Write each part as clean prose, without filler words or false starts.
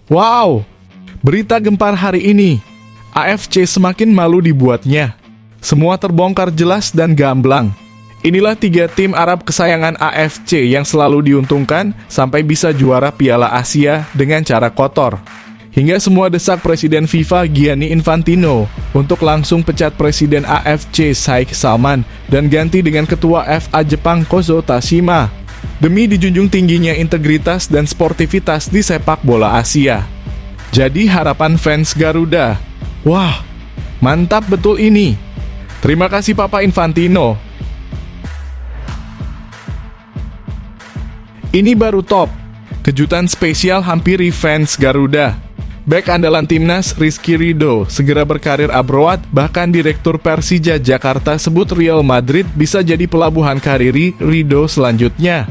Wow, berita gempar hari ini. AFC semakin malu dibuatnya. Semua terbongkar jelas dan gamblang. Inilah 3 tim Arab kesayangan AFC yang selalu diuntungkan sampai bisa juara Piala Asia dengan cara kotor. Hingga semua desak Presiden FIFA Gianni Infantino untuk langsung pecat Presiden AFC Sheikh Salman dan ganti dengan Ketua FA Jepang Kozo Tashima, demi dijunjung tingginya integritas dan sportivitas di sepak bola Asia. Jadi harapan fans Garuda, wah, mantap betul ini. Terima kasih Papa Infantino. Ini baru top. Kejutan spesial hampiri fans Garuda. Bek andalan timnas Rizky Ridho segera berkarir abroad, bahkan Direktur Persija Jakarta sebut Real Madrid bisa jadi pelabuhan karir Ridho selanjutnya.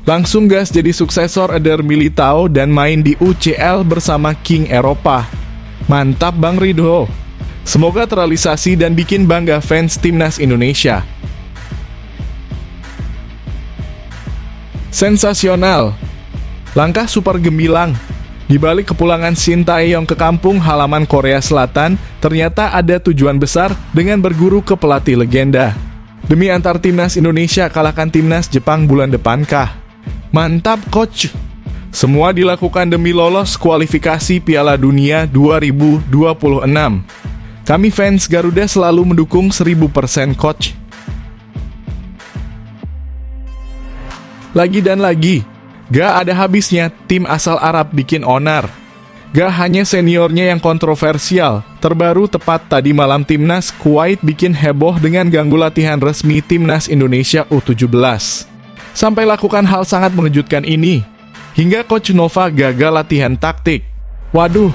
Langsung gas jadi suksesor Eder Militao dan main di UCL bersama King Eropa. Mantap Bang Ridho. Semoga terrealisasi dan bikin bangga fans timnas Indonesia. Sensasional. Langkah super gemilang. Di balik kepulangan Shin Tae-yong ke kampung halaman Korea Selatan, ternyata ada tujuan besar dengan berguru ke pelatih legenda. Demi antar timnas Indonesia kalahkan timnas Jepang bulan depan kah? Mantap coach! Semua dilakukan demi lolos kualifikasi Piala Dunia 2026. Kami fans Garuda selalu mendukung 1000% coach. Lagi dan lagi, gak ada habisnya tim asal Arab bikin onar. Gak hanya seniornya yang kontroversial, terbaru tepat tadi malam timnas Kuwait bikin heboh dengan ganggu latihan resmi timnas Indonesia U17. Sampai lakukan hal sangat mengejutkan ini, hingga Coach Nova gagal latihan taktik. Waduh,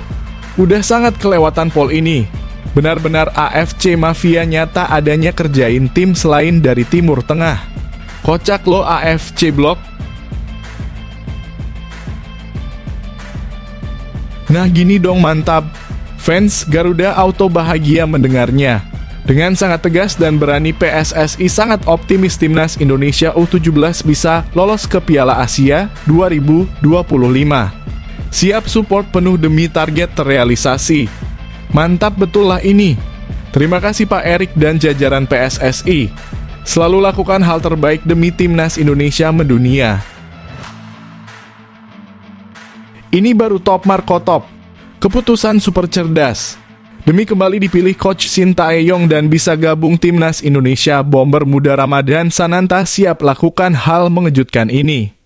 udah sangat kelewatan pol ini. Benar-benar AFC mafia nyata adanya kerjain tim selain dari Timur Tengah. Kocak lo AFC Blok. Nah gini dong mantap. Fans Garuda Auto bahagia mendengarnya. Dengan sangat tegas dan berani PSSI sangat optimis timnas Indonesia U17 bisa lolos ke Piala Asia 2025. Siap support penuh demi target terrealisasi. Mantap betul lah ini. Terima kasih Pak Erik dan jajaran PSSI. Selalu lakukan hal terbaik demi timnas Indonesia mendunia. Ini baru top Marco top. Keputusan super cerdas. Demi kembali dipilih Coach Shin Tae-yong dan bisa gabung timnas Indonesia, bomber muda Ramadan Sananta siap lakukan hal mengejutkan ini.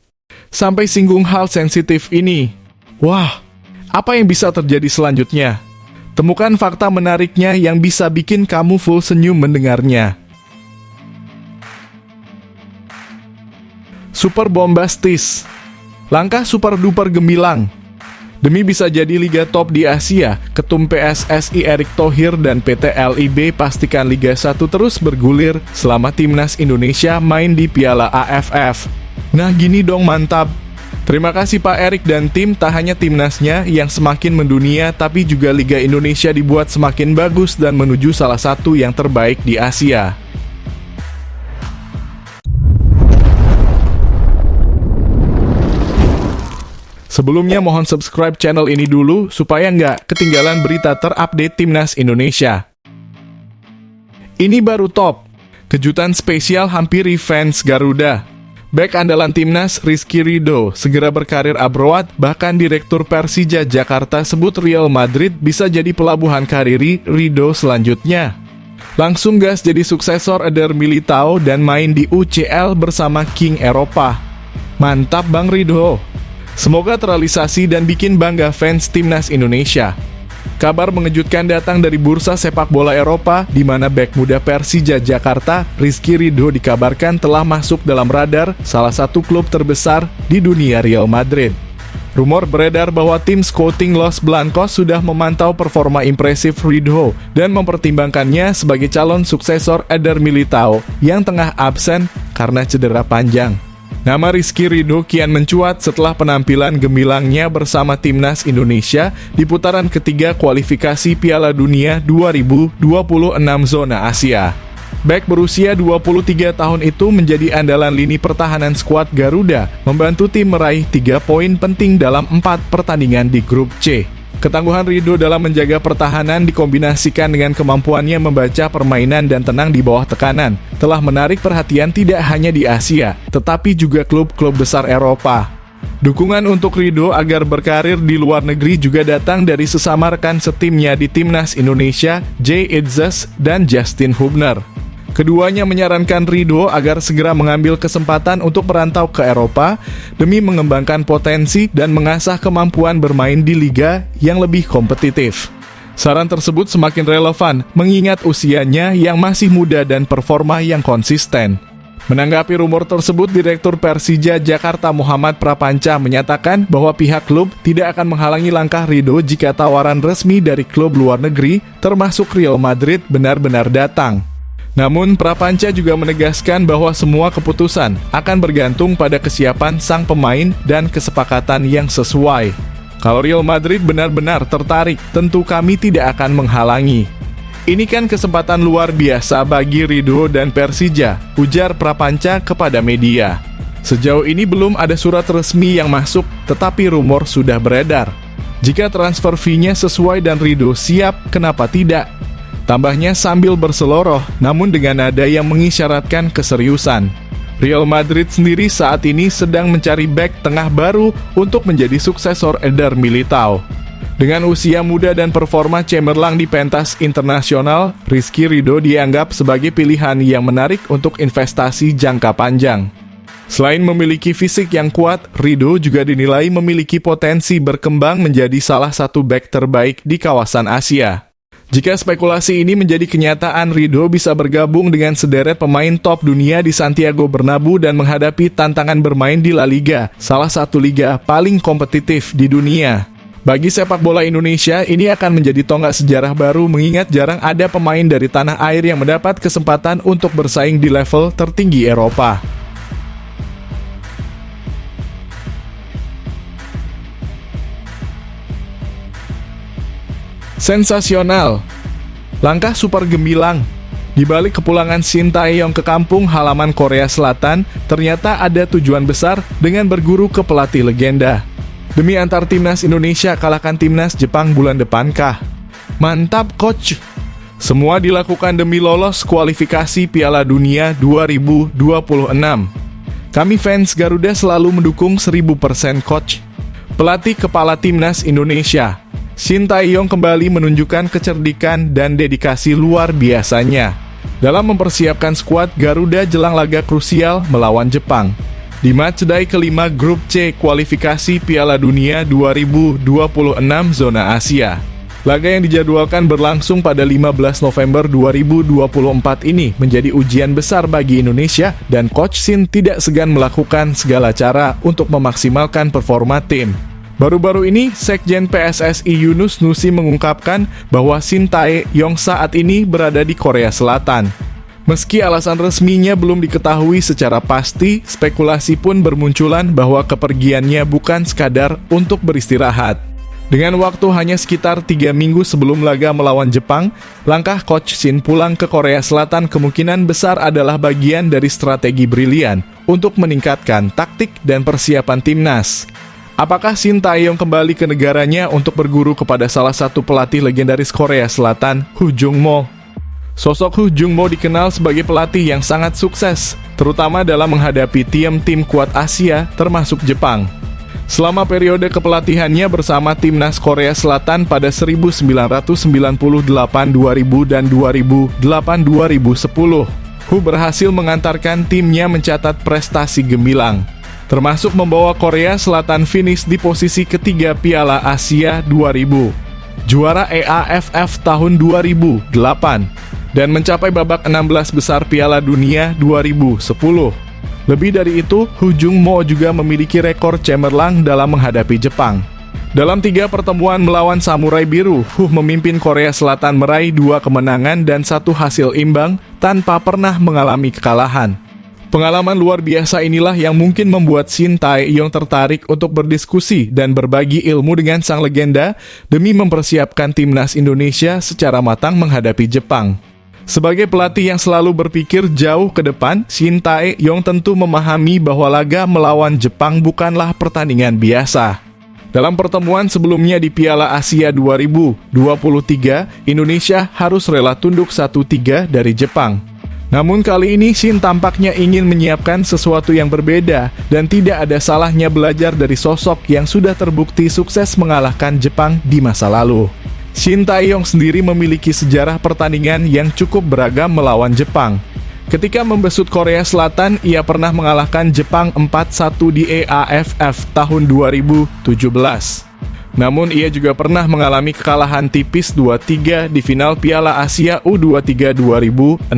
Sampai singgung hal sensitif ini. Wah, apa yang bisa terjadi selanjutnya? Temukan fakta menariknya yang bisa bikin kamu full senyum mendengarnya. Super bombastis. Langkah super duper gemilang. Demi bisa jadi liga top di Asia, Ketum PSSI Erick Thohir dan PT LIB pastikan Liga 1 terus bergulir selama timnas Indonesia main di Piala AFF. Nah gini dong mantap. Terima kasih Pak Erik dan tim, tak hanya timnasnya yang semakin mendunia, tapi juga Liga Indonesia dibuat semakin bagus dan menuju salah satu yang terbaik di Asia. Sebelumnya mohon subscribe channel ini dulu supaya nggak ketinggalan berita terupdate timnas Indonesia. Ini baru top. Kejutan spesial hampiri fans Garuda. Bek andalan timnas Rizky Ridho segera berkarir abroad, bahkan Direktur Persija Jakarta sebut Real Madrid bisa jadi pelabuhan karir Ridho selanjutnya. Langsung gas jadi suksesor Eder Militao dan main di UCL bersama King Eropa. Mantap Bang Ridho. Semoga terrealisasi dan bikin bangga fans timnas Indonesia. Kabar mengejutkan datang dari bursa sepak bola Eropa, di mana bek muda Persija Jakarta, Rizky Ridho dikabarkan telah masuk dalam radar salah satu klub terbesar di dunia, Real Madrid. Rumor beredar bahwa tim scouting Los Blancos sudah memantau performa impresif Ridho dan mempertimbangkannya sebagai calon suksesor Eder Militao yang tengah absen karena cedera panjang. Nama Rizky Ridho kian mencuat setelah penampilan gemilangnya bersama timnas Indonesia di putaran ketiga kualifikasi Piala Dunia 2026 zona Asia. Bek berusia 23 tahun itu menjadi andalan lini pertahanan skuad Garuda, membantu tim meraih 3 poin penting dalam 4 pertandingan di grup C. Ketangguhan Ridho dalam menjaga pertahanan dikombinasikan dengan kemampuannya membaca permainan dan tenang di bawah tekanan, telah menarik perhatian tidak hanya di Asia, tetapi juga klub-klub besar Eropa. Dukungan untuk Ridho agar berkarir di luar negeri juga datang dari sesama rekan setimnya di Timnas Indonesia, Jay Itzes dan Justin Hubner. Keduanya menyarankan Ridho agar segera mengambil kesempatan untuk merantau ke Eropa demi mengembangkan potensi dan mengasah kemampuan bermain di liga yang lebih kompetitif. Saran tersebut semakin relevan mengingat usianya yang masih muda dan performa yang konsisten. Menanggapi rumor tersebut, Direktur Persija Jakarta Muhammad Prapanca menyatakan bahwa pihak klub tidak akan menghalangi langkah Ridho jika tawaran resmi dari klub luar negeri, termasuk Real Madrid, benar-benar datang. Namun, Prapanca juga menegaskan bahwa semua keputusan akan bergantung pada kesiapan sang pemain dan kesepakatan yang sesuai. Kalau Real Madrid benar-benar tertarik, tentu kami tidak akan menghalangi. Ini kan kesempatan luar biasa bagi Ridho dan Persija, ujar Prapanca kepada media. Sejauh ini belum ada surat resmi yang masuk, tetapi rumor sudah beredar. Jika transfer fee-nya sesuai dan Ridho siap, kenapa tidak? Tambahnya sambil berseloroh, namun dengan nada yang mengisyaratkan keseriusan. Real Madrid sendiri saat ini sedang mencari bek tengah baru untuk menjadi suksesor Eder Militao. Dengan usia muda dan performa cemerlang di pentas internasional, Rizky Ridho dianggap sebagai pilihan yang menarik untuk investasi jangka panjang. Selain memiliki fisik yang kuat, Ridho juga dinilai memiliki potensi berkembang menjadi salah satu bek terbaik di kawasan Asia. Jika spekulasi ini menjadi kenyataan, Ridho bisa bergabung dengan sederet pemain top dunia di Santiago Bernabeu dan menghadapi tantangan bermain di La Liga, salah satu liga paling kompetitif di dunia. Bagi sepak bola Indonesia, ini akan menjadi tonggak sejarah baru mengingat jarang ada pemain dari tanah air yang mendapat kesempatan untuk bersaing di level tertinggi Eropa. Sensasional. Langkah super gemilang. Di balik kepulangan Shin Tae-yong ke kampung halaman Korea Selatan, ternyata ada tujuan besar dengan berguru ke pelatih legenda. Demi antar timnas Indonesia kalahkan timnas Jepang bulan depan kah? Mantap coach. Semua dilakukan demi lolos kualifikasi Piala Dunia 2026. Kami fans Garuda selalu mendukung 1000% coach. Pelatih kepala timnas Indonesia Shin Tae-yong kembali menunjukkan kecerdikan dan dedikasi luar biasanya dalam mempersiapkan skuad Garuda jelang laga krusial melawan Jepang di matchday kelima grup C kualifikasi Piala Dunia 2026 zona Asia. Laga yang dijadwalkan berlangsung pada 15 November 2024 ini menjadi ujian besar bagi Indonesia dan Coach Shin tidak segan melakukan segala cara untuk memaksimalkan performa tim. Baru-baru ini, Sekjen PSSI Yunus Nusi mengungkapkan bahwa Shin Tae-yong saat ini berada di Korea Selatan. Meski alasan resminya belum diketahui secara pasti, spekulasi pun bermunculan bahwa kepergiannya bukan sekadar untuk beristirahat. Dengan waktu hanya sekitar 3 minggu sebelum laga melawan Jepang, langkah Coach Shin pulang ke Korea Selatan kemungkinan besar adalah bagian dari strategi brilian untuk meningkatkan taktik dan persiapan timnas. Apakah Shin Tae-yong kembali ke negaranya untuk berguru kepada salah satu pelatih legendaris Korea Selatan, Hu Jung-mo? Sosok Hu Jung-mo dikenal sebagai pelatih yang sangat sukses, terutama dalam menghadapi tim-tim kuat Asia, termasuk Jepang. Selama periode kepelatihannya bersama timnas Korea Selatan pada 1998, 2000, dan 2008-2010, Hu berhasil mengantarkan timnya mencatat prestasi gemilang, termasuk membawa Korea Selatan finish di posisi ketiga Piala Asia 2000, juara EAFF tahun 2008, dan mencapai babak 16 besar Piala Dunia 2010. Lebih dari itu, Hu Jung-mo juga memiliki rekor cemerlang dalam menghadapi Jepang. Dalam 3 pertemuan melawan Samurai Biru, Hu memimpin Korea Selatan meraih 2 kemenangan dan 1 hasil imbang tanpa pernah mengalami kekalahan. Pengalaman luar biasa inilah yang mungkin membuat Shin Tae-yong tertarik untuk berdiskusi dan berbagi ilmu dengan sang legenda demi mempersiapkan timnas Indonesia secara matang menghadapi Jepang. Sebagai pelatih yang selalu berpikir jauh ke depan, Shin Tae-yong tentu memahami bahwa laga melawan Jepang bukanlah pertandingan biasa. Dalam pertemuan sebelumnya di Piala Asia 2023, Indonesia harus rela tunduk 1-3 dari Jepang. Namun kali ini Shin tampaknya ingin menyiapkan sesuatu yang berbeda dan tidak ada salahnya belajar dari sosok yang sudah terbukti sukses mengalahkan Jepang di masa lalu. Shin Tae-yong sendiri memiliki sejarah pertandingan yang cukup beragam melawan Jepang. Ketika membesut Korea Selatan, ia pernah mengalahkan Jepang 4-1 di AFF tahun 2017. Namun ia juga pernah mengalami kekalahan tipis 2-3 di final Piala Asia U23 2016.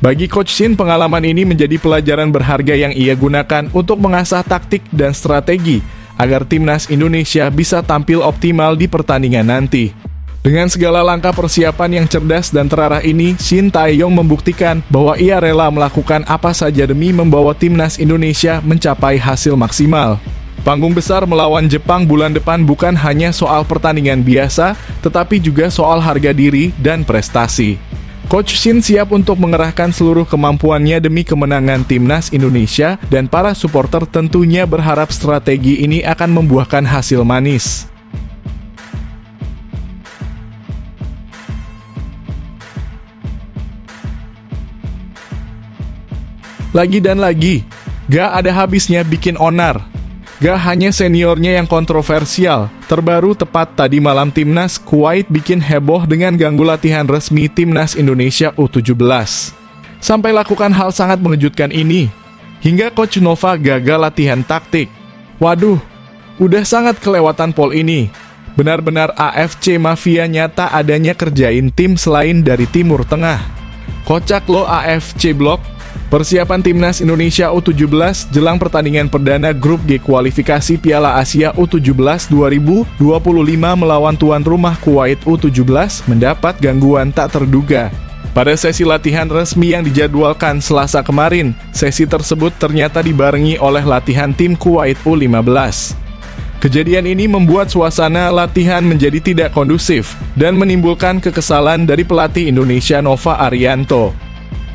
Bagi Coach Shin, pengalaman ini menjadi pelajaran berharga yang ia gunakan untuk mengasah taktik dan strategi agar timnas Indonesia bisa tampil optimal di pertandingan nanti. Dengan segala langkah persiapan yang cerdas dan terarah ini, Shin Tae-yong membuktikan bahwa ia rela melakukan apa saja demi membawa timnas Indonesia mencapai hasil maksimal. Panggung besar melawan Jepang bulan depan bukan hanya soal pertandingan biasa, tetapi juga soal harga diri dan prestasi. Coach Shin siap untuk mengerahkan seluruh kemampuannya demi kemenangan timnas Indonesia, dan para supporter tentunya berharap strategi ini akan membuahkan hasil manis. Lagi dan lagi, gak ada habisnya bikin onar. Gak hanya seniornya yang kontroversial, terbaru tepat tadi malam timnas Kuwait bikin heboh dengan ganggu latihan resmi timnas Indonesia U17. Sampai lakukan hal sangat mengejutkan ini, hingga Coach Nova gagal latihan taktik. Waduh, udah sangat kelewatan pol ini. Benar-benar AFC mafia nyata adanya kerjain tim selain dari Timur Tengah. Kocak lo AFC Blok. Persiapan timnas Indonesia U17 jelang pertandingan perdana grup G kualifikasi Piala Asia U17 2025 melawan tuan rumah Kuwait U17 mendapat gangguan tak terduga. Pada sesi latihan resmi yang dijadwalkan Selasa kemarin, sesi tersebut ternyata dibarengi oleh latihan tim Kuwait U15. Kejadian ini membuat suasana latihan menjadi tidak kondusif dan menimbulkan kekesalan dari pelatih Indonesia Nova Arianto.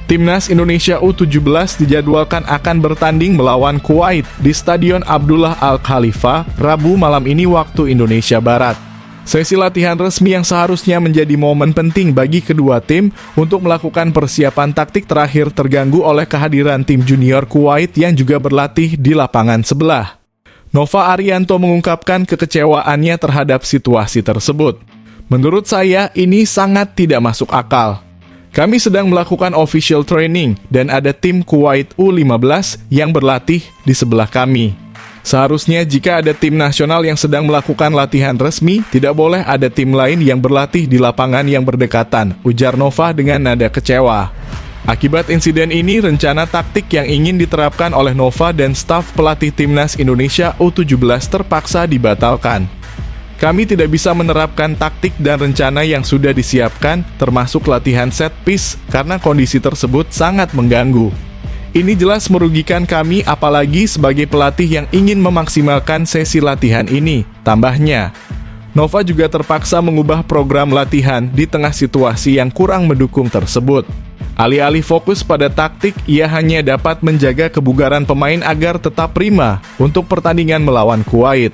Timnas Indonesia U17 dijadwalkan akan bertanding melawan Kuwait di Stadion Abdullah Al Khalifa Rabu malam ini waktu Indonesia Barat. Sesi latihan resmi yang seharusnya menjadi momen penting bagi kedua tim untuk melakukan persiapan taktik terakhir terganggu oleh kehadiran tim junior Kuwait yang juga berlatih di lapangan sebelah. Nova Arianto mengungkapkan kekecewaannya terhadap situasi tersebut. Menurut saya, ini sangat tidak masuk akal. Kami sedang melakukan official training dan ada tim Kuwait U15 yang berlatih di sebelah kami. Seharusnya jika ada tim nasional yang sedang melakukan latihan resmi, tidak boleh ada tim lain yang berlatih di lapangan yang berdekatan, ujar Nova dengan nada kecewa. Akibat insiden ini, rencana taktik yang ingin diterapkan oleh Nova dan staf pelatih timnas Indonesia U17 terpaksa dibatalkan. Kami tidak bisa menerapkan taktik dan rencana yang sudah disiapkan, termasuk latihan set piece, karena kondisi tersebut sangat mengganggu. Ini jelas merugikan kami, apalagi sebagai pelatih yang ingin memaksimalkan sesi latihan ini, tambahnya. Nova juga terpaksa mengubah program latihan di tengah situasi yang kurang mendukung tersebut. Alih-alih fokus pada taktik, ia hanya dapat menjaga kebugaran pemain agar tetap prima untuk pertandingan melawan Kuwait.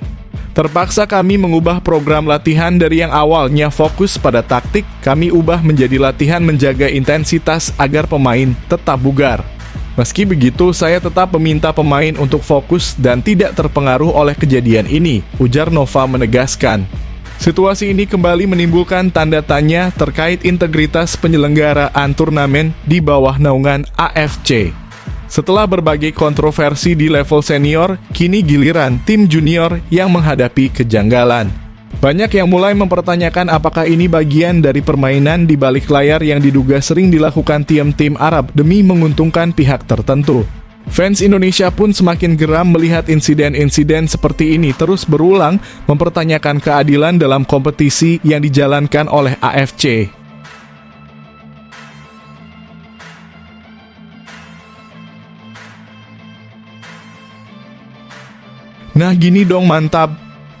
Terpaksa kami mengubah program latihan dari yang awalnya fokus pada taktik, kami ubah menjadi latihan menjaga intensitas agar pemain tetap bugar. Meski begitu, saya tetap meminta pemain untuk fokus dan tidak terpengaruh oleh kejadian ini, ujar Nova menegaskan. Situasi ini kembali menimbulkan tanda tanya terkait integritas penyelenggaraan turnamen di bawah naungan AFC. Setelah berbagai kontroversi di level senior, kini giliran tim junior yang menghadapi kejanggalan. Banyak yang mulai mempertanyakan apakah ini bagian dari permainan di balik layar yang diduga sering dilakukan tim-tim Arab demi menguntungkan pihak tertentu. Fans Indonesia pun semakin geram melihat insiden-insiden seperti ini terus berulang, mempertanyakan keadilan dalam kompetisi yang dijalankan oleh AFC. Nah gini dong mantap.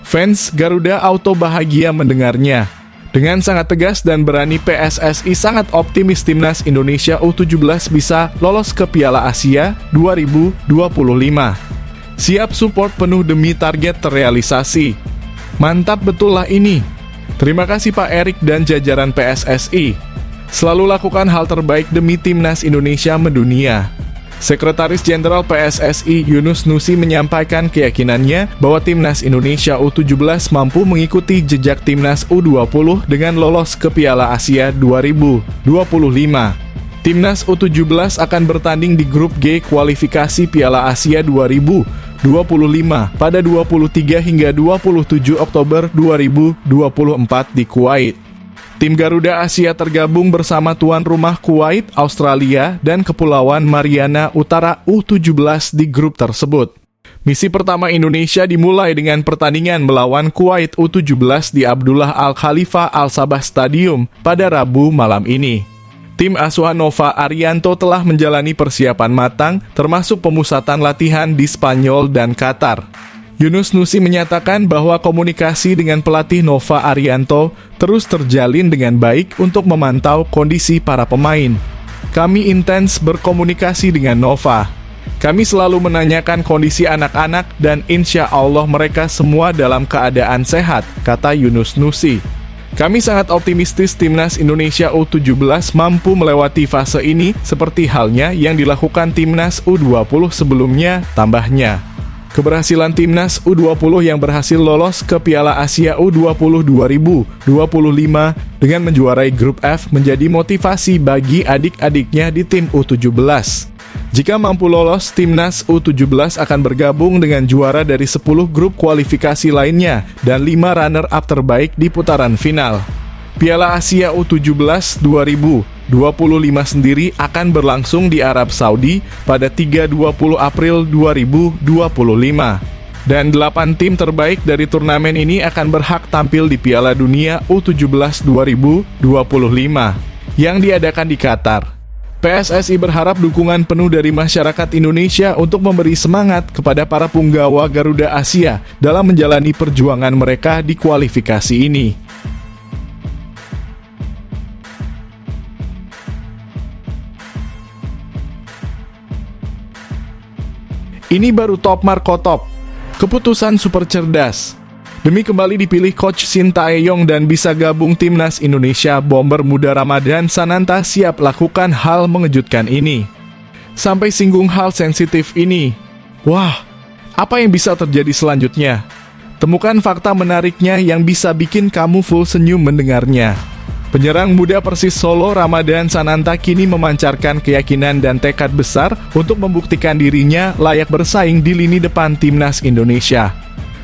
Fans Garuda Auto bahagia mendengarnya. Dengan sangat tegas dan berani, PSSI sangat optimis timnas Indonesia U17 bisa lolos ke Piala Asia 2025. Siap support penuh demi target terrealisasi. Mantap betul lah ini. Terima kasih Pak Erik dan jajaran PSSI. Selalu lakukan hal terbaik demi timnas Indonesia mendunia. Sekretaris Jenderal PSSI Yunus Nusi menyampaikan keyakinannya bahwa timnas Indonesia U17 mampu mengikuti jejak timnas U20 dengan lolos ke Piala Asia 2025. Timnas U17 akan bertanding di grup G kualifikasi Piala Asia 2025 pada 23 hingga 27 Oktober 2024 di Kuwait. Tim Garuda Asia tergabung bersama tuan rumah Kuwait, Australia, dan Kepulauan Mariana Utara U17 di grup tersebut. Misi pertama Indonesia dimulai dengan pertandingan melawan Kuwait U17 di Abdullah Al Khalifa Al Sabah Stadium pada Rabu malam ini. Tim asuhan Nova Arianto telah menjalani persiapan matang, termasuk pemusatan latihan di Spanyol dan Qatar. Yunus Nusi menyatakan bahwa komunikasi dengan pelatih Nova Arianto terus terjalin dengan baik untuk memantau kondisi para pemain. Kami intens berkomunikasi dengan Nova. Kami selalu menanyakan kondisi anak-anak dan insya Allah mereka semua dalam keadaan sehat, kata Yunus Nusi. Kami sangat optimistis timnas Indonesia U17 mampu melewati fase ini seperti halnya yang dilakukan timnas U20 sebelumnya, tambahnya. Keberhasilan timnas U20 yang berhasil lolos ke Piala Asia U20 2025 dengan menjuarai grup F menjadi motivasi bagi adik-adiknya di tim U17. Jika mampu lolos, timnas U17 akan bergabung dengan juara dari 10 grup kualifikasi lainnya dan 5 runner-up terbaik di putaran final. Piala Asia U17 2025 sendiri akan berlangsung di Arab Saudi pada 3-20 April 2025. Dan 8 tim terbaik dari turnamen ini akan berhak tampil di Piala Dunia U17 2025 yang diadakan di Qatar. PSSI berharap dukungan penuh dari masyarakat Indonesia untuk memberi semangat kepada para punggawa Garuda Asia dalam menjalani perjuangan mereka di kualifikasi ini. Ini baru top Marco Top. Keputusan super cerdas. Demi kembali dipilih Coach Shin Tae-yong dan bisa gabung timnas Indonesia, bomber muda Ramadan Sananta siap lakukan hal mengejutkan ini. Sampai singgung hal sensitif ini. Wah, apa yang bisa terjadi selanjutnya? Temukan fakta menariknya yang bisa bikin kamu full senyum mendengarnya. Penyerang muda Persis Solo Ramadan Sananta kini memancarkan keyakinan dan tekad besar untuk membuktikan dirinya layak bersaing di lini depan timnas Indonesia.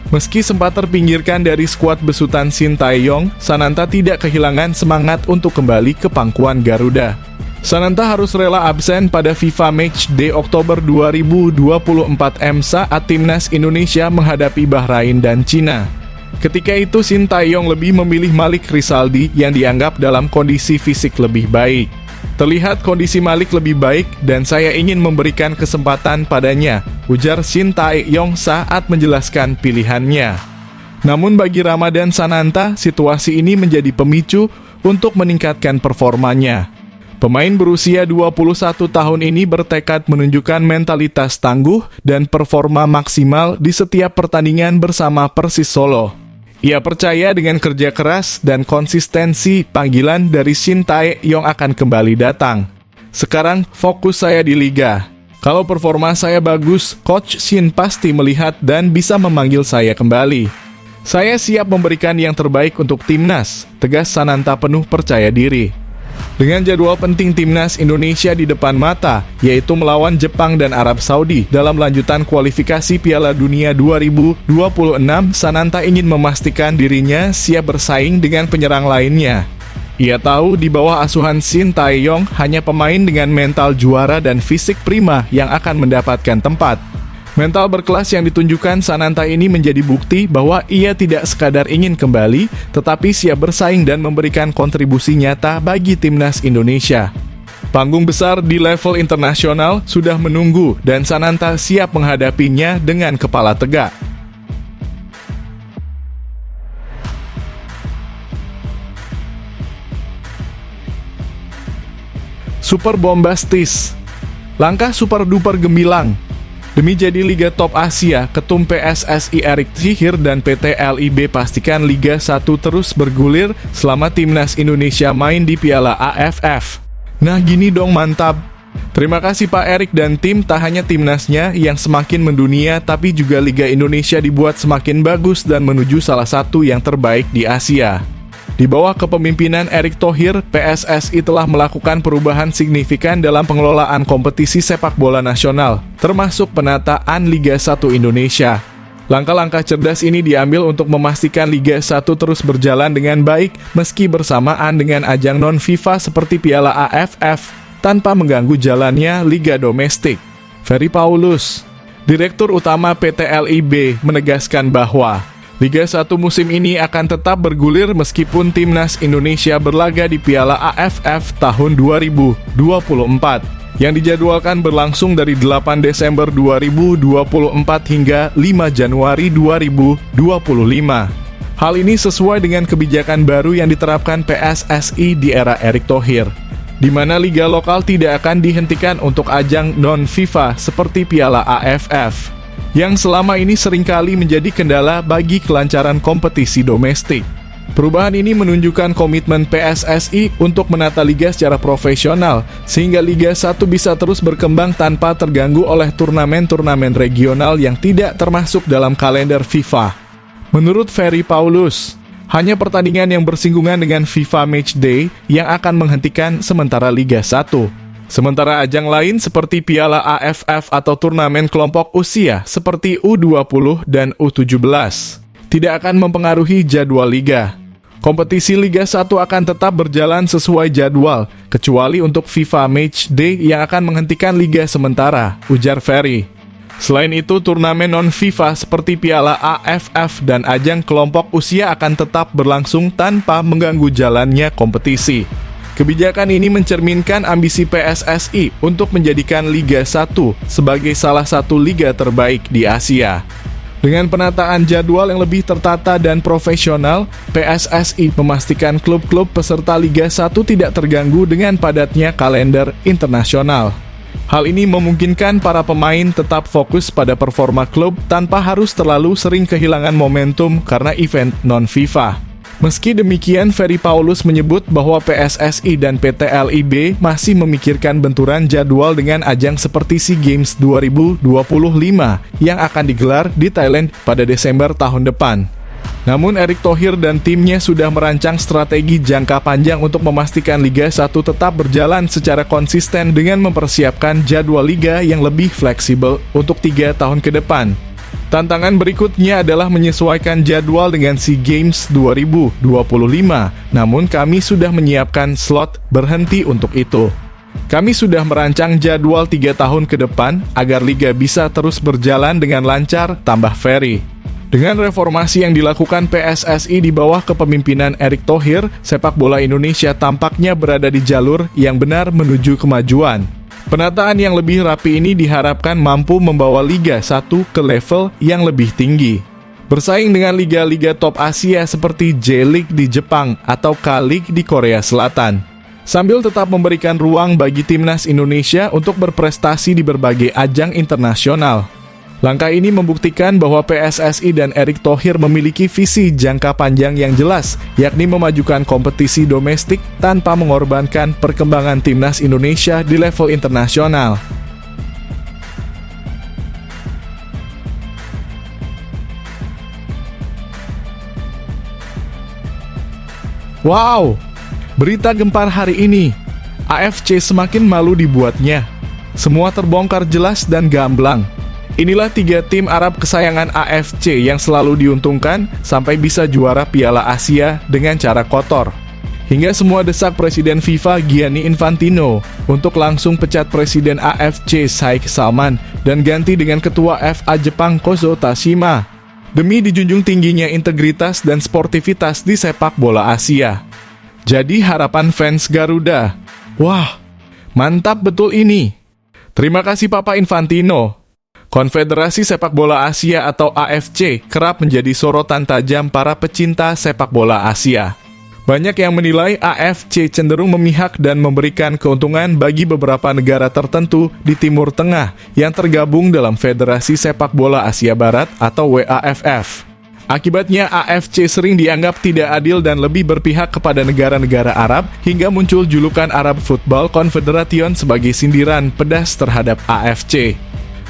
Meski sempat terpinggirkan dari skuad besutan Shin Tae-yong, Sananta tidak kehilangan semangat untuk kembali ke pangkuan Garuda. Sananta harus rela absen pada FIFA Matchday Oktober 2024 saat timnas Indonesia menghadapi Bahrain dan Cina. Ketika itu Shin Tae-yong lebih memilih Malik Rizaldi yang dianggap dalam kondisi fisik lebih baik. Terlihat kondisi Malik lebih baik dan saya ingin memberikan kesempatan padanya, ujar Shin Tae-yong saat menjelaskan pilihannya. Namun bagi Ramadan Sananta, situasi ini menjadi pemicu untuk meningkatkan performanya. Pemain berusia 21 tahun ini bertekad menunjukkan mentalitas tangguh dan performa maksimal di setiap pertandingan bersama Persis Solo. Ia percaya dengan kerja keras dan konsistensi panggilan dari Shin Tae-yong akan kembali datang. Sekarang fokus saya di Liga. Kalau performa saya bagus, Coach Shin pasti melihat dan bisa memanggil saya kembali. Saya siap memberikan yang terbaik untuk timnas, tegas Sananta penuh percaya diri. Dengan jadwal penting timnas Indonesia di depan mata, yaitu melawan Jepang dan Arab Saudi dalam lanjutan kualifikasi Piala Dunia 2026, Sananta ingin memastikan dirinya siap bersaing dengan penyerang lainnya. Ia tahu di bawah asuhan Shin Tae-yong hanya pemain dengan mental juara dan fisik prima yang akan mendapatkan tempat. Mental berkelas yang ditunjukkan Sananta ini menjadi bukti bahwa ia tidak sekadar ingin kembali, tetapi siap bersaing dan memberikan kontribusi nyata bagi timnas Indonesia. Panggung besar di level internasional sudah menunggu dan Sananta siap menghadapinya dengan kepala tegak. Super bombastis. Langkah super duper gemilang. Demi jadi Liga Top Asia, Ketum PSSI Erick Thohir dan PT LIB pastikan Liga 1 terus bergulir selama Timnas Indonesia main di Piala AFF. Nah gini dong mantap. Terima kasih Pak Erick dan tim, tak hanya timnasnya yang semakin mendunia, tapi juga Liga Indonesia dibuat semakin bagus dan menuju salah satu yang terbaik di Asia. Di bawah kepemimpinan Erick Thohir, PSSI telah melakukan perubahan signifikan dalam pengelolaan kompetisi sepak bola nasional, termasuk penataan Liga 1 Indonesia. Langkah-langkah cerdas ini diambil untuk memastikan Liga 1 terus berjalan dengan baik, meski bersamaan dengan ajang non-FIFA seperti Piala AFF, tanpa mengganggu jalannya Liga domestik. Ferry Paulus, Direktur Utama PT LIB, menegaskan bahwa Liga 1 musim ini akan tetap bergulir meskipun Timnas Indonesia berlaga di Piala AFF tahun 2024 yang dijadwalkan berlangsung dari 8 Desember 2024 hingga 5 Januari 2025. Hal ini sesuai dengan kebijakan baru yang diterapkan PSSI di era Erick Thohir, di mana liga lokal tidak akan dihentikan untuk ajang non-FIFA seperti Piala AFF, yang selama ini seringkali menjadi kendala bagi kelancaran kompetisi domestik. Perubahan ini menunjukkan komitmen PSSI untuk menata liga secara profesional, sehingga Liga 1 bisa terus berkembang tanpa terganggu oleh turnamen-turnamen regional yang tidak termasuk dalam kalender FIFA. Menurut Ferry Paulus, hanya pertandingan yang bersinggungan dengan FIFA Matchday yang akan menghentikan sementara Liga 1. Sementara ajang lain seperti Piala AFF atau turnamen kelompok usia seperti U20 dan U17 tidak akan mempengaruhi jadwal liga. Kompetisi Liga 1 akan tetap berjalan sesuai jadwal, kecuali untuk FIFA Matchday yang akan menghentikan liga sementara, ujar Ferry. Selain itu, turnamen non-FIFA seperti Piala AFF dan ajang kelompok usia akan tetap berlangsung tanpa mengganggu jalannya kompetisi. Kebijakan ini mencerminkan ambisi PSSI untuk menjadikan Liga 1 sebagai salah satu liga terbaik di Asia. Dengan penataan jadwal yang lebih tertata dan profesional, PSSI memastikan klub-klub peserta Liga 1 tidak terganggu dengan padatnya kalender internasional. Hal ini memungkinkan para pemain tetap fokus pada performa klub tanpa harus terlalu sering kehilangan momentum karena event non-FIFA. Meski demikian, Ferry Paulus menyebut bahwa PSSI dan PT LIB masih memikirkan benturan jadwal dengan ajang seperti SEA Games 2025 yang akan digelar di Thailand pada Desember tahun depan. Namun Erick Thohir dan timnya sudah merancang strategi jangka panjang untuk memastikan Liga 1 tetap berjalan secara konsisten dengan mempersiapkan jadwal liga yang lebih fleksibel untuk 3 tahun ke depan. Tantangan berikutnya adalah menyesuaikan jadwal dengan SEA Games 2025, namun kami sudah menyiapkan slot berhenti untuk itu. Kami sudah merancang jadwal 3 tahun ke depan agar liga bisa terus berjalan dengan lancar, tambah Ferry. Dengan reformasi yang dilakukan PSSI di bawah kepemimpinan Erick Thohir, sepak bola Indonesia tampaknya berada di jalur yang benar menuju kemajuan. Penataan yang lebih rapi ini diharapkan mampu membawa Liga 1 ke level yang lebih tinggi. Bersaing dengan liga-liga top Asia seperti J-League di Jepang atau K-League di Korea Selatan. Sambil tetap memberikan ruang bagi timnas Indonesia untuk berprestasi di berbagai ajang internasional. Langkah ini membuktikan bahwa PSSI dan Erick Thohir memiliki visi jangka panjang yang jelas, yakni memajukan kompetisi domestik tanpa mengorbankan perkembangan timnas Indonesia di level internasional. Wow! Berita gempar hari ini. AFC semakin malu dibuatnya. Semua terbongkar jelas dan gamblang. Inilah 3 tim Arab kesayangan AFC yang selalu diuntungkan sampai bisa juara Piala Asia dengan cara kotor. Hingga semua desak Presiden FIFA Gianni Infantino untuk langsung pecat Presiden AFC Sheikh Salman dan ganti dengan Ketua FA Jepang Kozo Tashima, demi dijunjung tingginya integritas dan sportivitas di sepak bola Asia. Jadi harapan fans Garuda, wah, mantap betul ini. Terima kasih Papa Infantino. Konfederasi Sepak Bola Asia atau AFC kerap menjadi sorotan tajam para pecinta sepak bola Asia. Banyak yang menilai AFC cenderung memihak dan memberikan keuntungan bagi beberapa negara tertentu di Timur Tengah yang tergabung dalam Federasi Sepak Bola Asia Barat atau WAFF. Akibatnya AFC sering dianggap tidak adil dan lebih berpihak kepada negara-negara Arab hingga muncul julukan Arab Football Confederation sebagai sindiran pedas terhadap AFC.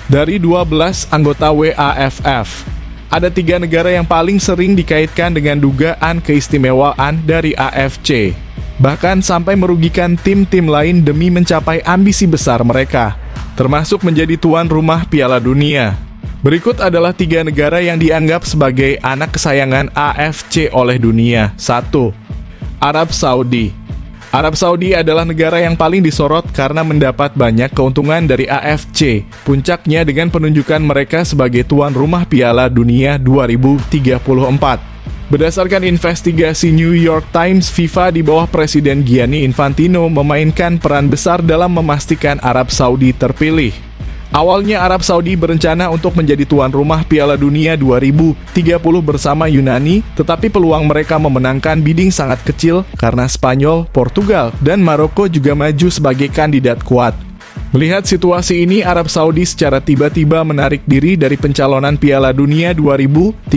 Dari 12 anggota WAFF, ada 3 negara yang paling sering dikaitkan dengan dugaan keistimewaan dari AFC, bahkan sampai merugikan tim-tim lain demi mencapai ambisi besar mereka, termasuk menjadi tuan rumah Piala Dunia. Berikut adalah 3 negara yang dianggap sebagai anak kesayangan AFC oleh dunia. 1. Arab Saudi. Arab Saudi adalah negara yang paling disorot karena mendapat banyak keuntungan dari AFC, puncaknya dengan penunjukan mereka sebagai tuan rumah Piala Dunia 2034. Berdasarkan investigasi New York Times, FIFA di bawah Presiden Gianni Infantino memainkan peran besar dalam memastikan Arab Saudi terpilih. Awalnya Arab Saudi berencana untuk menjadi tuan rumah Piala Dunia 2030 bersama Yunani, tetapi peluang mereka memenangkan bidding sangat kecil karena Spanyol, Portugal, dan Maroko juga maju sebagai kandidat kuat. Melihat situasi ini, Arab Saudi secara tiba-tiba menarik diri dari pencalonan Piala Dunia 2030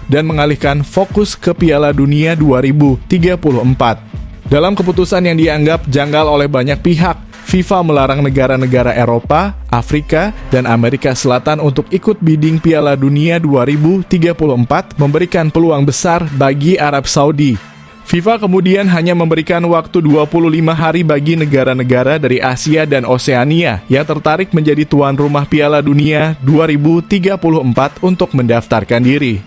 dan mengalihkan fokus ke Piala Dunia 2034. Dalam keputusan yang dianggap janggal oleh banyak pihak, FIFA melarang negara-negara Eropa, Afrika, dan Amerika Selatan untuk ikut bidding Piala Dunia 2034, memberikan peluang besar bagi Arab Saudi. FIFA kemudian hanya memberikan waktu 25 hari bagi negara-negara dari Asia dan Oseania yang tertarik menjadi tuan rumah Piala Dunia 2034 untuk mendaftarkan diri.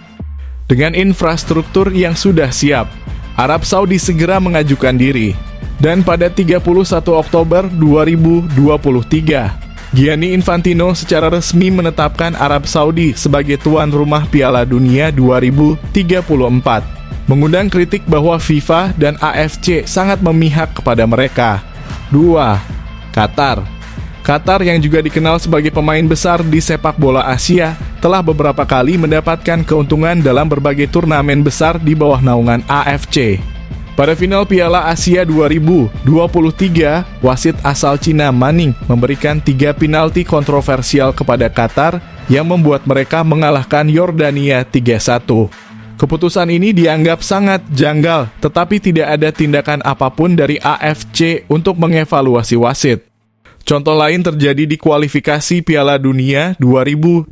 Dengan infrastruktur yang sudah siap, Arab Saudi segera mengajukan diri. Dan pada 31 Oktober 2023, Gianni Infantino secara resmi menetapkan Arab Saudi sebagai tuan rumah Piala Dunia 2034, mengundang kritik bahwa FIFA dan AFC sangat memihak kepada mereka. 2. Qatar. Qatar yang juga dikenal sebagai pemain besar di sepak bola Asia, telah beberapa kali mendapatkan keuntungan dalam berbagai turnamen besar di bawah naungan AFC. Pada final Piala Asia 2023, wasit asal Cina Manning memberikan 3 penalti kontroversial kepada Qatar yang membuat mereka mengalahkan Yordania 3-1. Keputusan ini dianggap sangat janggal, tetapi tidak ada tindakan apapun dari AFC untuk mengevaluasi wasit. Contoh lain terjadi di kualifikasi Piala Dunia 2026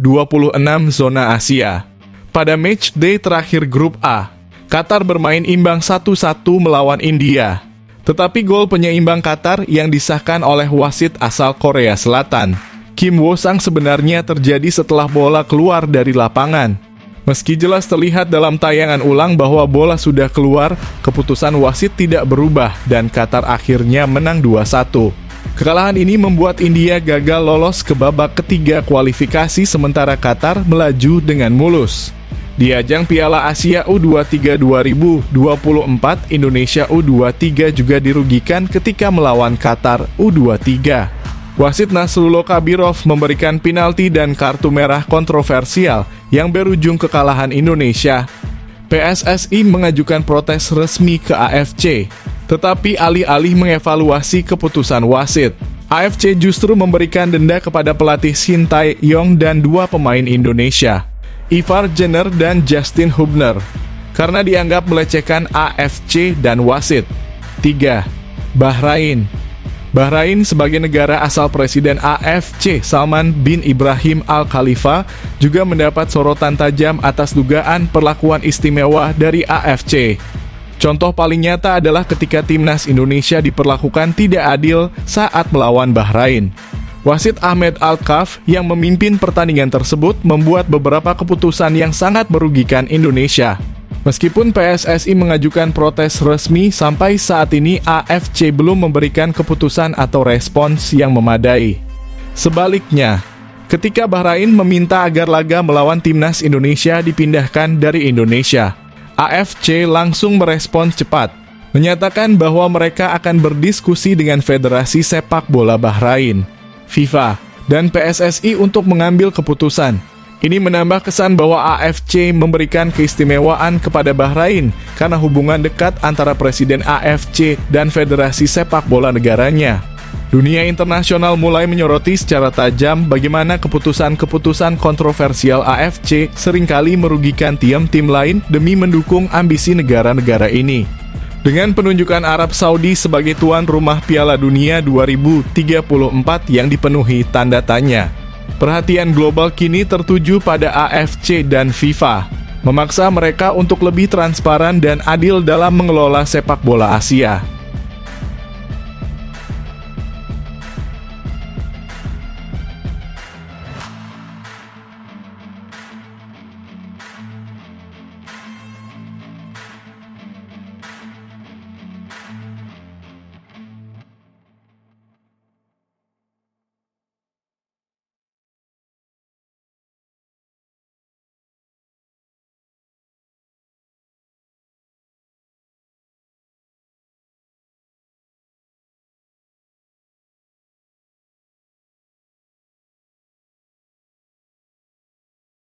zona Asia. Pada match day terakhir grup A, Qatar bermain imbang 1-1 melawan India. Tetapi gol penyeimbang Qatar yang disahkan oleh wasit asal Korea Selatan, Kim Wo-sang, sebenarnya terjadi setelah bola keluar dari lapangan. Meski jelas terlihat dalam tayangan ulang bahwa bola sudah keluar, keputusan wasit tidak berubah dan Qatar akhirnya menang 2-1. Kekalahan ini membuat India gagal lolos ke babak ketiga kualifikasi sementara Qatar melaju dengan mulus. Di ajang Piala Asia U23 2024, Indonesia U23 juga dirugikan ketika melawan Qatar U23. Wasit Nasrullah Kabirov memberikan penalti dan kartu merah kontroversial yang berujung kekalahan Indonesia. PSSI mengajukan protes resmi ke AFC, tetapi alih-alih mengevaluasi keputusan wasit, AFC justru memberikan denda kepada pelatih Shin Tae-yong dan 2 pemain Indonesia, Ivar Jenner dan Justin Hubner, karena dianggap melecehkan AFC dan wasit. 3. Bahrain. Bahrain sebagai negara asal Presiden AFC Salman bin Ibrahim Al Khalifa juga mendapat sorotan tajam atas dugaan perlakuan istimewa dari AFC. Contoh paling nyata adalah ketika timnas Indonesia diperlakukan tidak adil saat melawan Bahrain. Wasit Ahmed Al-Kaf yang memimpin pertandingan tersebut membuat beberapa keputusan yang sangat merugikan Indonesia. Meskipun PSSI mengajukan protes resmi, sampai saat ini AFC belum memberikan keputusan atau respons yang memadai. Sebaliknya, ketika Bahrain meminta agar laga melawan timnas Indonesia dipindahkan dari Indonesia, AFC langsung merespons cepat, menyatakan bahwa mereka akan berdiskusi dengan Federasi Sepak Bola Bahrain, FIFA, dan PSSI untuk mengambil keputusan. Ini menambah kesan bahwa AFC memberikan keistimewaan kepada Bahrain karena hubungan dekat antara Presiden AFC dan Federasi Sepak Bola negaranya. Dunia internasional mulai menyoroti secara tajam bagaimana keputusan-keputusan kontroversial AFC seringkali merugikan tim-tim lain demi mendukung ambisi negara-negara ini. Dengan penunjukan Arab Saudi sebagai tuan rumah Piala Dunia 2034 yang dipenuhi tanda tanya, perhatian global kini tertuju pada AFC dan FIFA, memaksa mereka untuk lebih transparan dan adil dalam mengelola sepak bola Asia.